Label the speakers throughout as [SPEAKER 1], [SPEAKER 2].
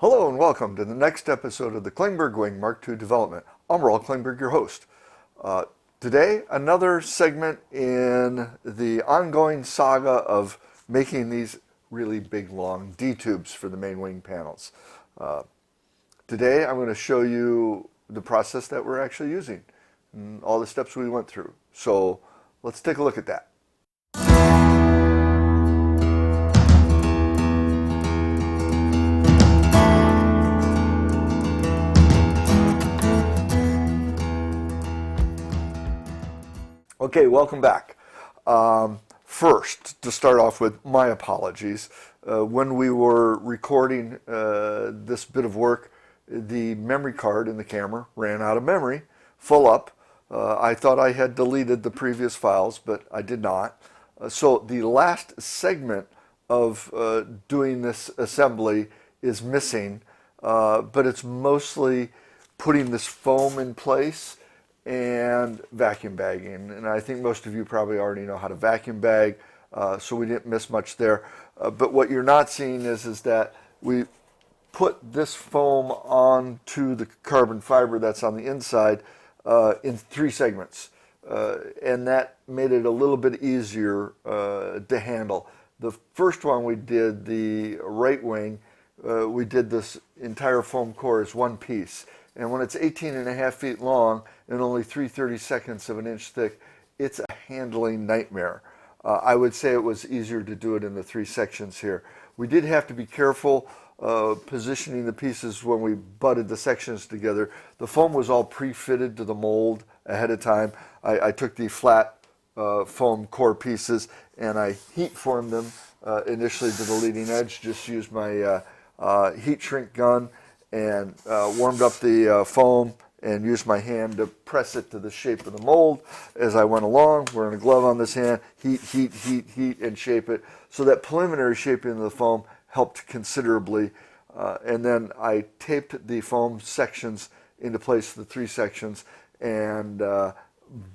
[SPEAKER 1] Hello and welcome to the next episode of the Klingberg Wing Mark II development. I'm Raul Klingberg, your host. Today, another segment in the ongoing saga of making these really big, long D-tubes for the main wing panels. Today, I'm going to show you the process that we're actually using and all the steps we went through. So let's take a look at that. Okay, welcome back. First, to start off with, my apologies. When we were recording this bit of work, the memory card in the camera ran out of memory, full up. I thought I had deleted the previous files, but I did not. So the last segment of doing this assembly is missing, but it's mostly putting this foam in place and vacuum bagging. And I think most of you probably already know how to vacuum bag, so we didn't miss much there. But what you're not seeing is that we put this foam onto the carbon fiber that's on the inside in 3 segments. And that made it a little bit easier to handle. The first one we did, the right wing, we did this entire foam core as one piece. And when it's 18.5 feet long and only 3/32 of an inch thick, it's a handling nightmare. I would say it was easier to do it in the 3 sections here. We did have to be careful positioning the pieces when we butted the sections together. The foam was all pre-fitted to the mold ahead of time. I took the flat foam core pieces and I heat formed them initially to the leading edge, just used my heat shrink gun and warmed up the foam and used my hand to press it to the shape of the mold as I went along. Wearing a glove on this hand, heat, and shape it. So that preliminary shaping of the foam helped considerably. And then I taped the foam sections into place, the 3 sections, and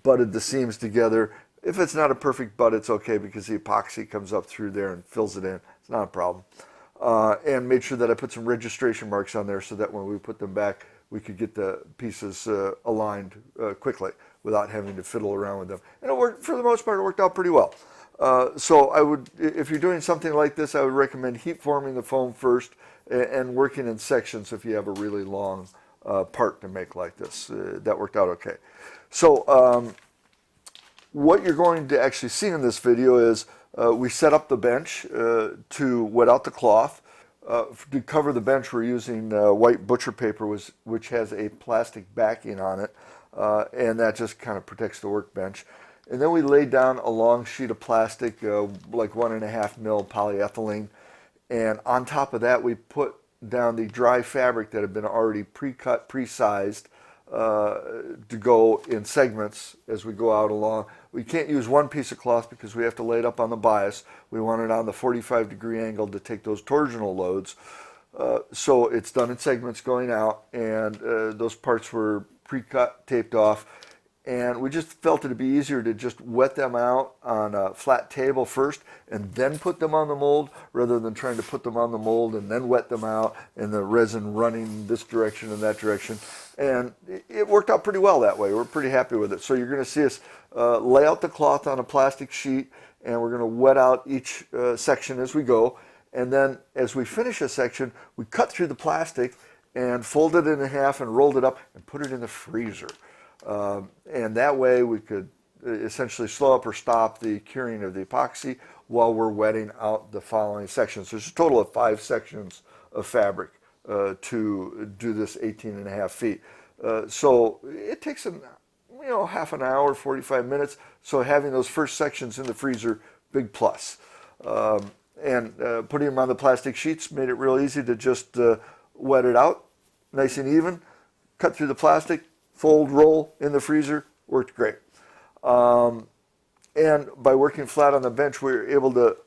[SPEAKER 1] butted the seams together. If it's not a perfect butt, it's okay because the epoxy comes up through there and fills it in. It's not a problem. And made sure that I put some registration marks on there so that when we put them back, we could get the pieces aligned quickly without having to fiddle around with them. And it worked, for the most part, it worked out pretty well. So I would, if you're doing something like this, I would recommend heat forming the foam first and working in sections if you have a really long part to make like this. That worked out okay. So what you're going to actually see in this video is we set up the bench to wet out the cloth. To cover the bench, we're using white butcher paper, which has a plastic backing on it, and that just kind of protects the workbench. And then we laid down a long sheet of plastic, like 1.5 mil polyethylene, and on top of that, we put down the dry fabric that had been already pre-cut, pre-sized, to go in segments as we go out along. We can't use one piece of cloth because we have to lay it up on the bias. We want it on the 45-degree angle to take those torsional loads. So it's done in segments going out, and those parts were pre-cut, taped off, and we just felt it'd be easier to just wet them out on a flat table first and then put them on the mold rather than trying to put them on the mold and then wet them out and the resin running this direction and that direction. And it worked out pretty well that way. We're pretty happy with it. So you're going to see us lay out the cloth on a plastic sheet, and we're going to wet out each section as we go. And then as we finish a section, we cut through the plastic and fold it in half and rolled it up and put it in the freezer. And that way we could essentially slow up or stop the curing of the epoxy while we're wetting out the following sections. There's a total of 5 sections of fabric to do this 18.5 feet. So it takes half an hour, 45 minutes. So having those first sections in the freezer, big plus. And putting them on the plastic sheets made it real easy to just wet it out, nice and even, cut through the plastic, fold, roll in the freezer, worked great. And by working flat on the bench, we were able to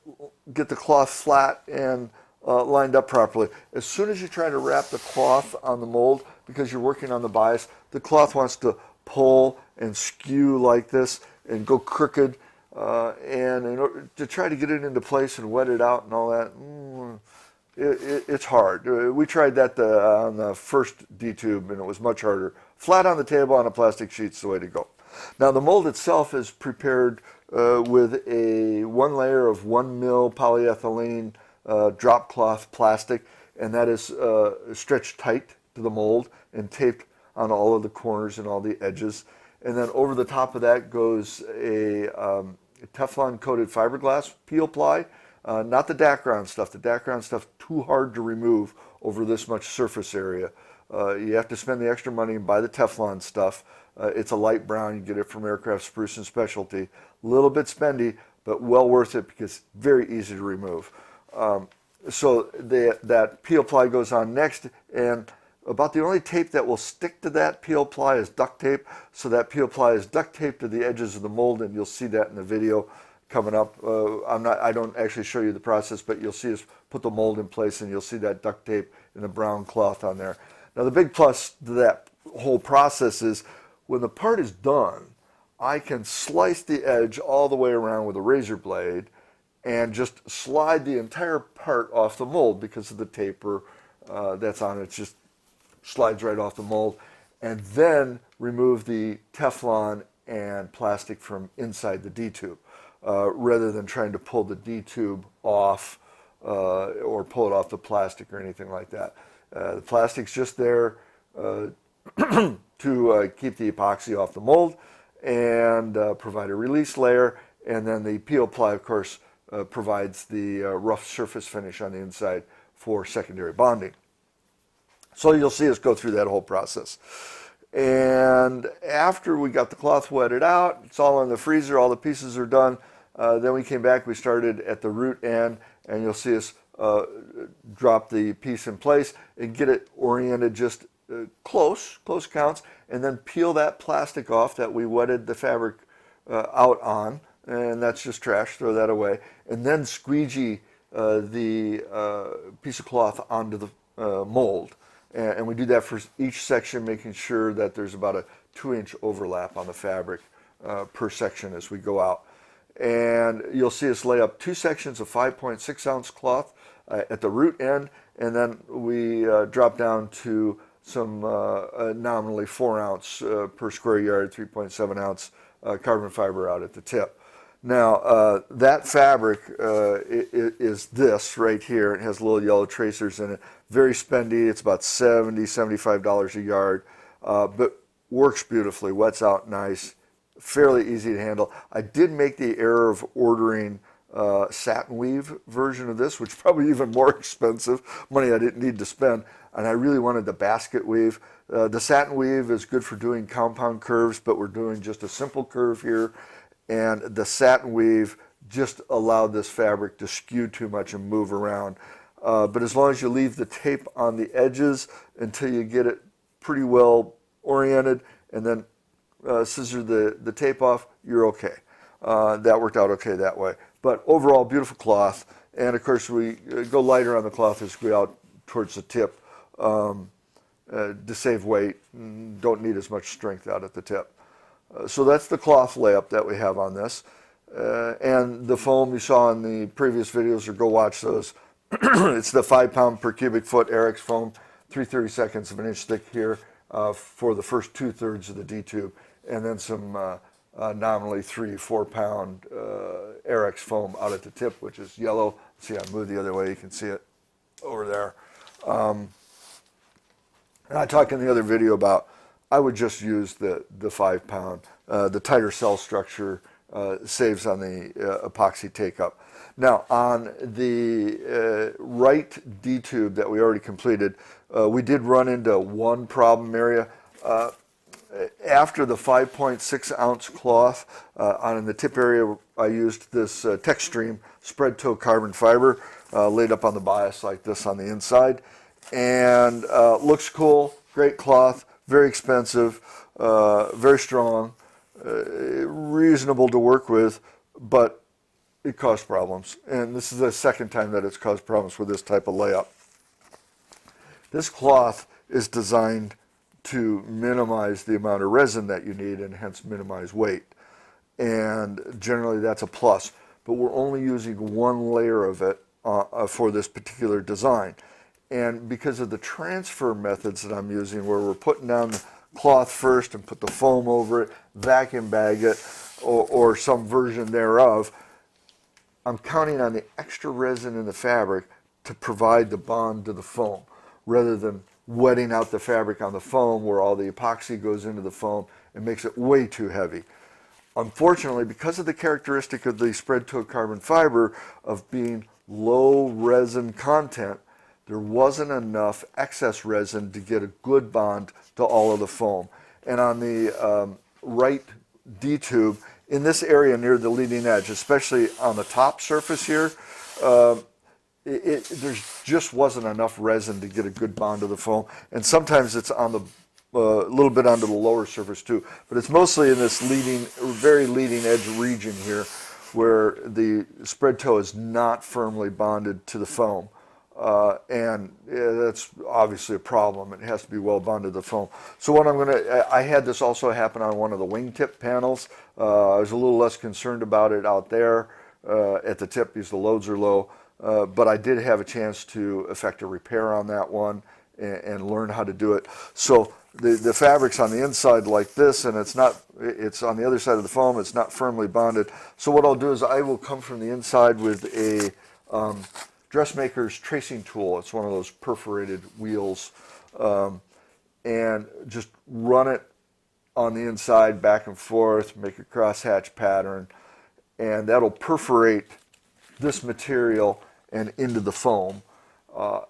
[SPEAKER 1] get the cloth flat and lined up properly. As soon as you try to wrap the cloth on the mold, because you're working on the bias, the cloth wants to pull and skew like this and go crooked. And in order to try to get it into place and wet it out and all that, it's hard. We tried that on the first D-tube, and it was much harder. Flat on the table on a plastic sheet's the way to go. Now the mold itself is prepared with a one layer of 1 mil polyethylene drop cloth plastic, and that is stretched tight to the mold and taped on all of the corners and all the edges. And then over the top of that goes a Teflon coated fiberglass peel ply. Not the background stuff. The background stuff too hard to remove over this much surface area. You have to spend the extra money and buy the Teflon stuff. It's a light brown. You get it from Aircraft Spruce and Specialty. A little bit spendy, but well worth it because it's very easy to remove. So that peel ply goes on next, and about the only tape that will stick to that peel ply is duct tape. So that peel ply is duct taped to the edges of the mold, and you'll see that in the video coming up. I don't actually show you the process, but you'll see us put the mold in place, and you'll see that duct tape and the brown cloth on there. Now the big plus to that whole process is when the part is done, I can slice the edge all the way around with a razor blade and just slide the entire part off the mold because of the taper that's on it. It just slides right off the mold, and then remove the Teflon and plastic from inside the D-tube rather than trying to pull the D-tube off or pull it off the plastic or anything like that. The plastic's just there to keep the epoxy off the mold and provide a release layer, and then the peel ply, of course, provides the rough surface finish on the inside for secondary bonding. So you'll see us go through that whole process. And after we got the cloth wetted out, it's all in the freezer, all the pieces are done. Then we came back, we started at the root end, and you'll see us drop the piece in place and get it oriented just close counts, and then peel that plastic off that we wetted the fabric out on, and that's just trash, throw that away, and then squeegee the piece of cloth onto the mold. And we do that for each section, making sure that there's about a 2-inch overlap on the fabric per section as we go out. And you'll see us lay up 2 sections of 5.6 ounce cloth at the root end, and then we drop down to some nominally 4 ounce per square yard, 3.7 ounce carbon fiber out at the tip. Now that fabric is this right here. It has little yellow tracers in it. Very spendy. It's about $70, $75 a yard, but works beautifully, wets out nice, fairly easy to handle. I did make the error of ordering satin weave version of this, which is probably even more expensive, money I didn't need to spend, and I really wanted the basket weave. The satin weave is good for doing compound curves, but we're doing just a simple curve here, and the satin weave just allowed this fabric to skew too much and move around. But as long as you leave the tape on the edges until you get it pretty well oriented, and then scissor the tape off, you're okay. That worked out okay that way. But overall, beautiful cloth. And of course, we go lighter on the cloth as we go out towards the tip to save weight. Don't need as much strength out at the tip. So that's the cloth layup that we have on this. And the foam you saw in the previous videos, or go watch those. It's the 5 pound per cubic foot Arex foam, 3/32 of an inch thick here for the first 2/3 of the D-tube, and then some nominally 3-4 pound Arex foam out at the tip, which is yellow. See, I move the other way, you can see it over there. And I talked in the other video about I would just use the 5 pound. The tighter cell structure saves on the epoxy take-up. Now, on the right D-tube that we already completed, we did run into one problem area. After the 5.6 ounce cloth, on the tip area, I used this Textream spread toe carbon fiber laid up on the bias like this on the inside. And looks cool, great cloth, very expensive, very strong, reasonable to work with, but it caused problems. And this is the second time that it's caused problems with this type of layup. This cloth is designed to minimize the amount of resin that you need and hence minimize weight. And generally that's a plus. But we're only using one layer of it for this particular design. And because of the transfer methods that I'm using, where we're putting down the cloth first and put the foam over it, vacuum bag it, or some version thereof, I'm counting on the extra resin in the fabric to provide the bond to the foam, rather than wetting out the fabric on the foam where all the epoxy goes into the foam and makes it way too heavy. Unfortunately, because of the characteristic of the spread toe carbon fiber of being low resin content, there wasn't enough excess resin to get a good bond to all of the foam. And on the right D-tube, in this area near the leading edge, especially on the top surface here, there just wasn't enough resin to get a good bond to the foam. And sometimes it's on the a little bit onto the lower surface too, but it's mostly in this very leading edge region here, where the spread toe is not firmly bonded to the foam. And that's obviously a problem. It has to be well bonded to the foam. So what I had this also happen on one of the wingtip panels. I was a little less concerned about it out there at the tip because the loads are low, but I did have a chance to effect a repair on that one and learn how to do it. So the fabric's on the inside like this, and it's on the other side of the foam. It's not firmly bonded. So what I'll do is I will come from the inside with a dressmaker's tracing tool. It's one of those perforated wheels, and just run it on the inside back and forth, make a crosshatch pattern, and that'll perforate this material and into the foam.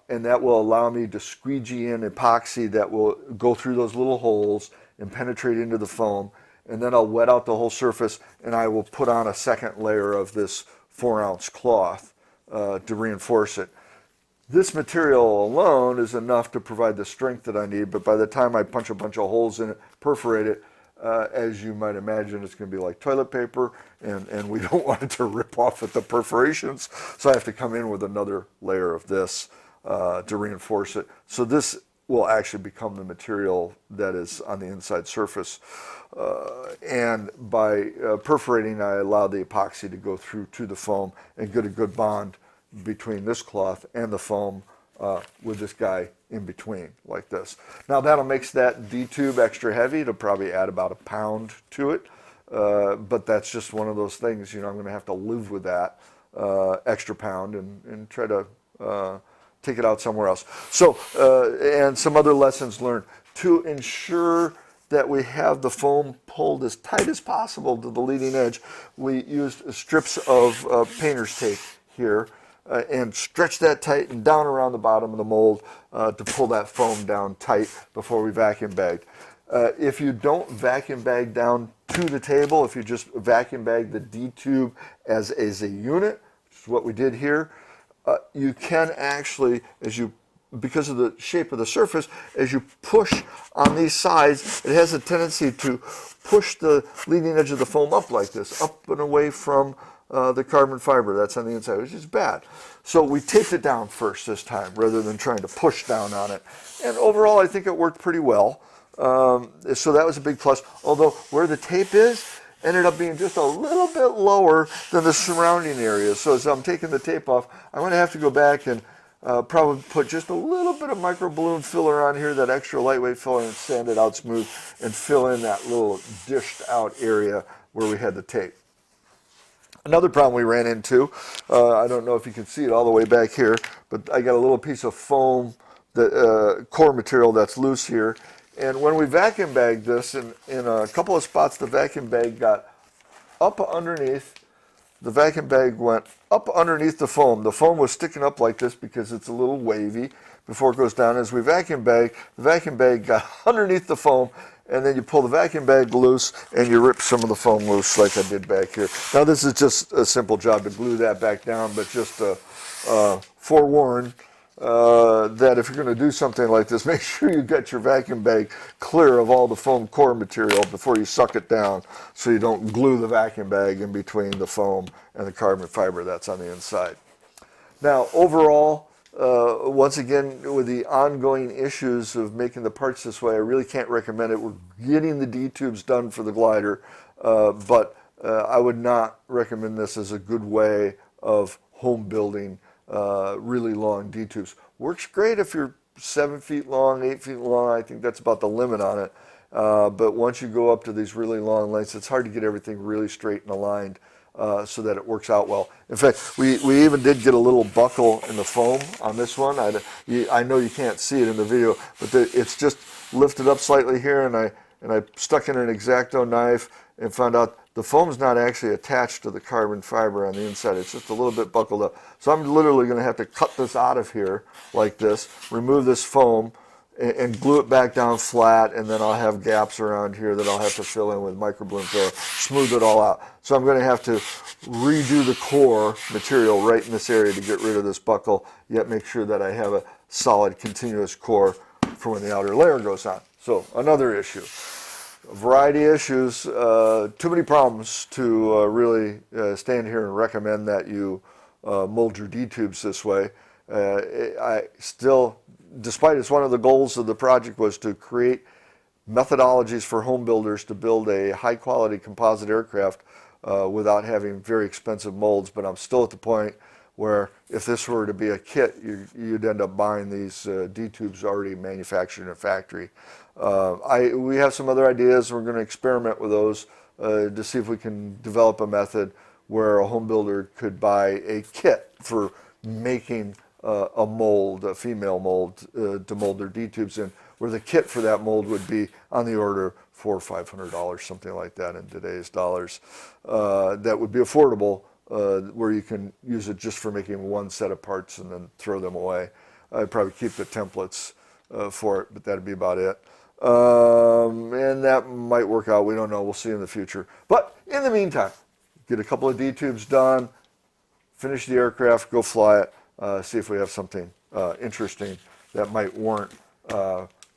[SPEAKER 1] And that will allow me to squeegee in epoxy that will go through those little holes and penetrate into the foam. And then I'll wet out the whole surface, and I will put on a second layer of this 4-ounce cloth to reinforce it. This material alone is enough to provide the strength that I need, but by the time I punch a bunch of holes in it, perforate it, as you might imagine, it's going to be like toilet paper, and we don't want it to rip off at the perforations, so I have to come in with another layer of this to reinforce it. So this will actually become the material that is on the inside surface. And by perforating, I allow the epoxy to go through to the foam and get a good bond between this cloth and the foam with this guy in between, like this. Now that'll make that D-tube extra heavy. It'll probably add about 1 pound to it, but that's just one of those things, I'm going to have to live with that extra pound and try to take it out somewhere else. So, and some other lessons learned. To ensure that we have the foam pulled as tight as possible to the leading edge, we used strips of painter's tape here and stretched that tight and down around the bottom of the mold to pull that foam down tight before we vacuum bagged. If you don't vacuum bag down to the table, if you just vacuum bag the D-tube as a unit, which is what we did here, you can actually, because of the shape of the surface, as you push on these sides, it has a tendency to push the leading edge of the foam up like this, up and away from the carbon fiber that's on the inside, which is bad. So we taped it down first this time, rather than trying to push down on it. And overall, I think it worked pretty well. So that was a big plus, although where the tape is, ended up being just a little bit lower than the surrounding area. So as I'm taking the tape off, I'm going to have to go back and probably put just a little bit of micro balloon filler on here, that extra lightweight filler, and sand it out smooth and fill in that little dished out area where we had the tape. Another problem we ran into, I don't know if you can see it all the way back here, but I got a little piece of foam, core material that's loose here. And when we vacuum bagged this, in a couple of spots, the vacuum bag got up underneath. The vacuum bag went up underneath the foam. The foam was sticking up like this because it's a little wavy before it goes down. As we vacuum bag, the vacuum bag got underneath the foam, and then you pull the vacuum bag loose and you rip some of the foam loose like I did back here. Now this is just a simple job to glue that back down, but just to forewarn that if you're going to do something like this, make sure you get your vacuum bag clear of all the foam core material before you suck it down, so you don't glue the vacuum bag in between the foam and the carbon fiber that's on the inside. Now overall, once again, with the ongoing issues of making the parts this way, I really can't recommend it. We're getting the D-tubes done for the glider, but I would not recommend this as a good way of home building really long D-tubes. Works great if you're 7 feet long, 8 feet long. I think that's about the limit on it. But once you go up to these really long lengths, it's hard to get everything really straight and aligned so that it works out well. In fact, we even did get a little buckle in the foam on this one. I know you can't see it in the video, but it's just lifted up slightly here, and I stuck in an X-Acto knife and found out the foam's not actually attached to the carbon fiber on the inside. It's just a little bit buckled up. So I'm literally going to have to cut this out of here like this, remove this foam, and glue it back down flat, and then I'll have gaps around here that I'll have to fill in with microbloom filler, smooth it all out. So I'm going to have to redo the core material right in this area to get rid of this buckle, yet make sure that I have a solid continuous core for when the outer layer goes on. So another issue. A variety of issues, too many problems to really stand here and recommend that you mold your D-tubes this way. I still, despite it's one of the goals of the project was to create methodologies for home builders to build a high quality composite aircraft without having very expensive molds, but I'm still at the point where if this were to be a kit, you'd end up buying these D-tubes already manufactured in a factory. We have some other ideas. We're going to experiment with those to see if we can develop a method where a home builder could buy a kit for making a mold, a female mold, to mold their D-tubes in, where the kit for that mold would be on the order of $400 or $500, something like that in today's dollars. That would be affordable, where you can use it just for making one set of parts and then throw them away. I'd probably keep the templates for it, but that'd be about it. And that might work out. We don't know. We'll see in the future. But in the meantime, get a couple of D-tubes done, finish the aircraft, go fly it, see if we have something interesting that might warrant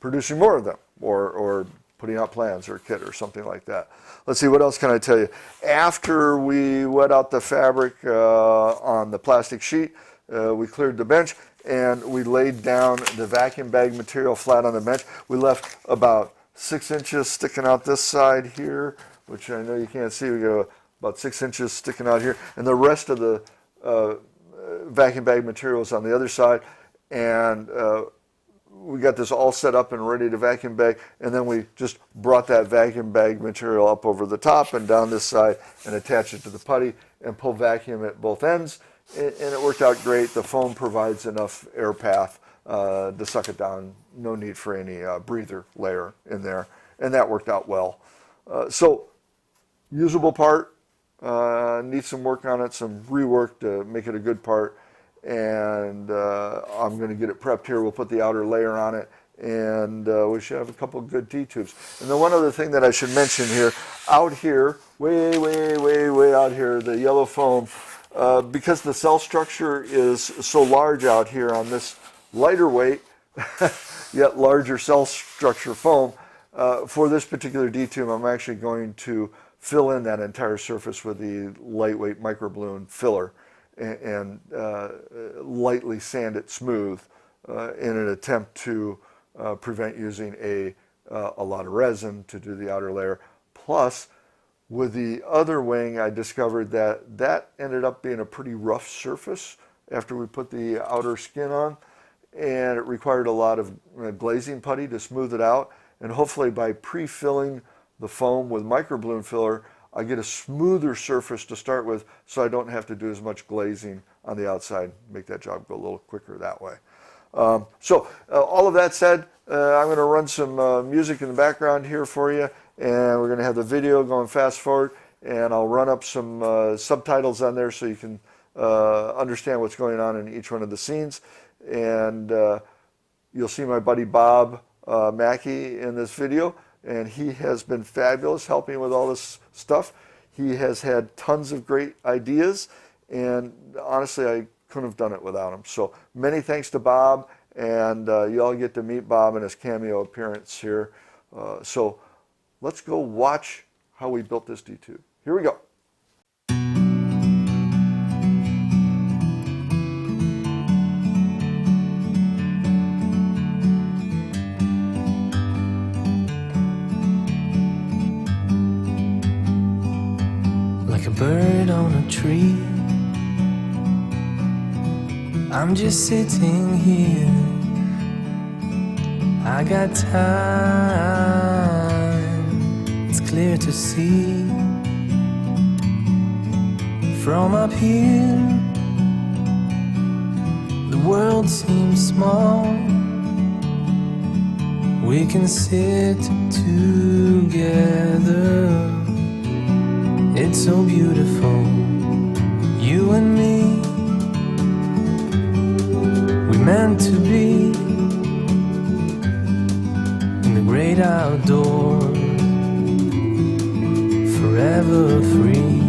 [SPEAKER 1] producing more of them, or putting out plans or a kit or something like that. Let's see, what else can I tell you? After we wet out the fabric on the plastic sheet, we cleared the bench and we laid down the vacuum bag material flat on the bench. We left about 6 inches sticking out this side here, which I know you can't see. We got about 6 inches sticking out here, and the rest of the vacuum bag material is on the other side. And we got this all set up and ready to vacuum bag, and then we just brought that vacuum bag material up over the top and down this side and attached it to the putty and pull vacuum at both ends, and it worked out great. The foam provides enough air path to suck it down. No need for any breather layer in there, and that worked out well. So usable part, needs some work on it, some rework to make it a good part. And I'm going to get it prepped here. We'll put the outer layer on it, and we should have a couple of good D-tubes. And then one other thing that I should mention here, out here, way out here, the yellow foam, because the cell structure is so large out here on this lighter weight, yet larger cell structure foam, for this particular D-tube, I'm actually going to fill in that entire surface with the lightweight microbloom filler and lightly sand it smooth in an attempt to prevent using a lot of resin to do the outer layer. Plus, with the other wing, I discovered that ended up being a pretty rough surface after we put the outer skin on, and it required a lot of glazing putty to smooth it out. And hopefully by pre-filling the foam with microbloom filler, I get a smoother surface to start with, so I don't have to do as much glazing on the outside, make that job go a little quicker that way. So all of that said, I'm going to run some music in the background here for you, and we're going to have the video going fast forward, and I'll run up some subtitles on there so you can understand what's going on in each one of the scenes. And you'll see my buddy Bob MkII in this video, and he has been fabulous helping with all this stuff. He has had tons of great ideas, and honestly, I couldn't have done it without him. So many thanks to Bob, and you all get to meet Bob in his cameo appearance here. So let's go watch how we built this D-tube. Here we go.
[SPEAKER 2] Like a bird on a tree, I'm just sitting here, I got time. It's clear to see from up here, the world seems small. We can sit together, it's so beautiful, you and me. We meant to be in the great outdoors, forever free.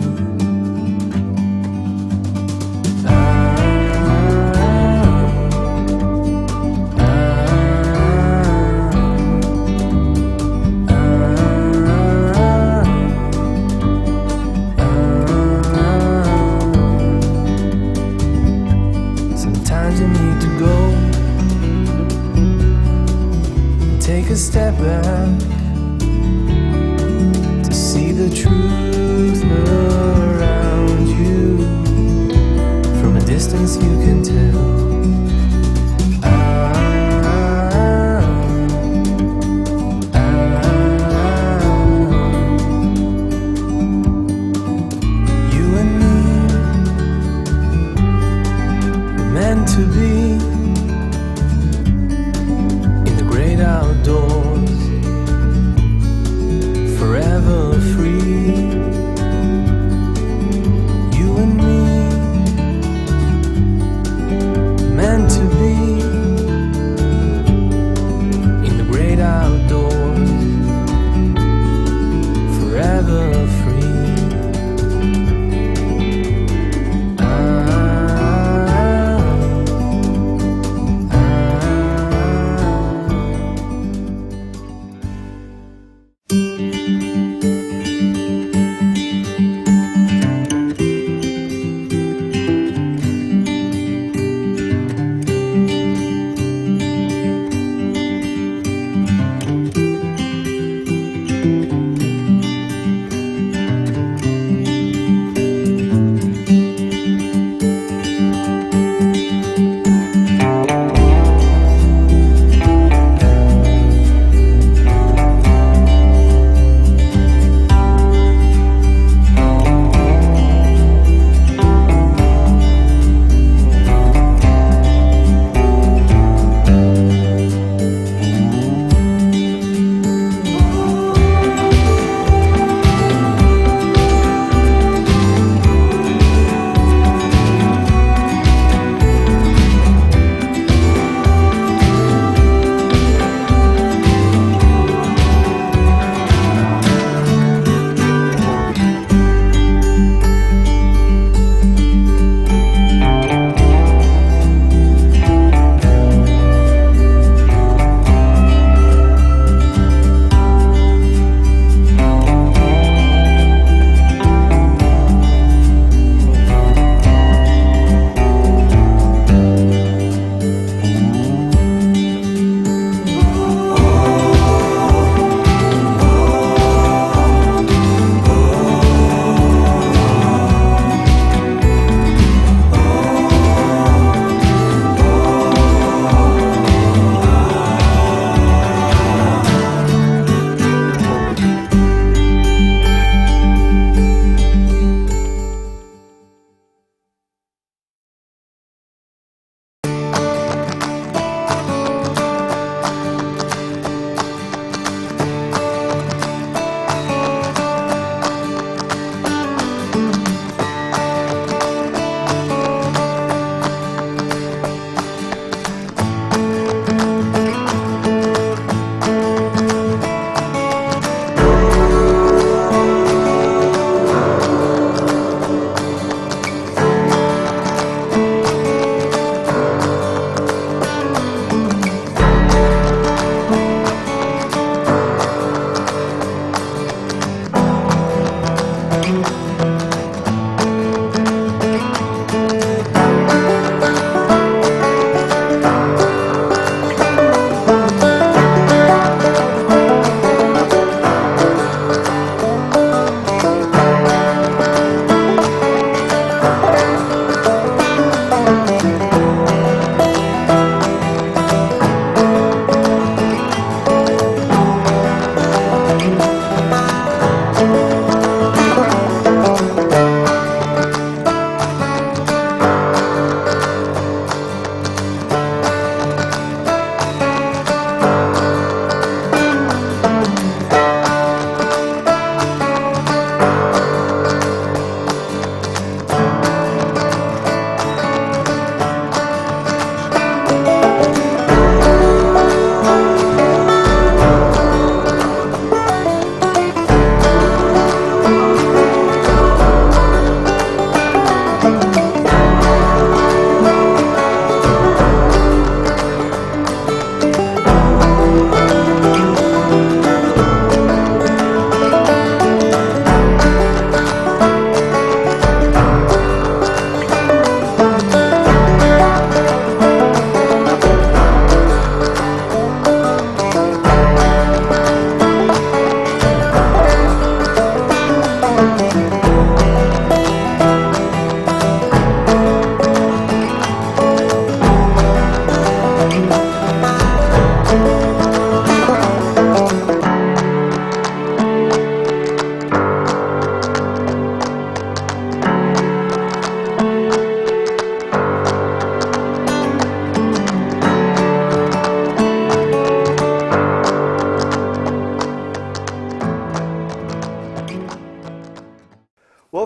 [SPEAKER 2] Sometimes you need to go and take a step back to see the truth around you. From a distance you can tell. You and me were meant to be in the great outdoors, forever free. You and me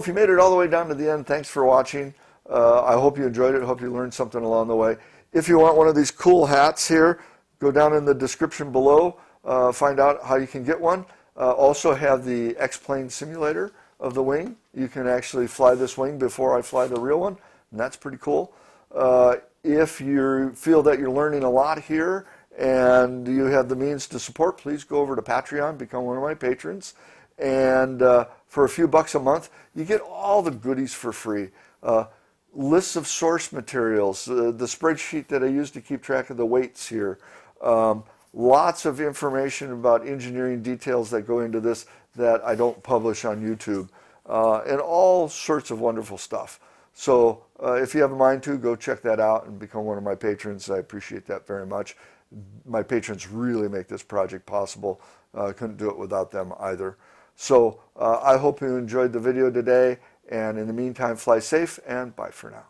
[SPEAKER 1] if you made it all the way down to the end, thanks for watching. I hope you enjoyed it. Hope you learned something along the way. If you want one of these cool hats here, go down in the description below. Find out how you can get one. Also have the X-plane simulator of the wing. You can actually fly this wing before I fly the real one, and that's pretty cool. If you feel that you're learning a lot here and you have the means to support, please go over to Patreon, become one of my patrons. And for a few bucks a month, you get all the goodies for free. Lists of source materials, the spreadsheet that I use to keep track of the weights here. Lots of information about engineering details that go into this that I don't publish on YouTube. And all sorts of wonderful stuff. So if you have a mind to, go check that out and become one of my patrons. I appreciate that very much. My patrons really make this project possible. Couldn't do it without them either. So I hope you enjoyed the video today, and in the meantime, fly safe and bye for now.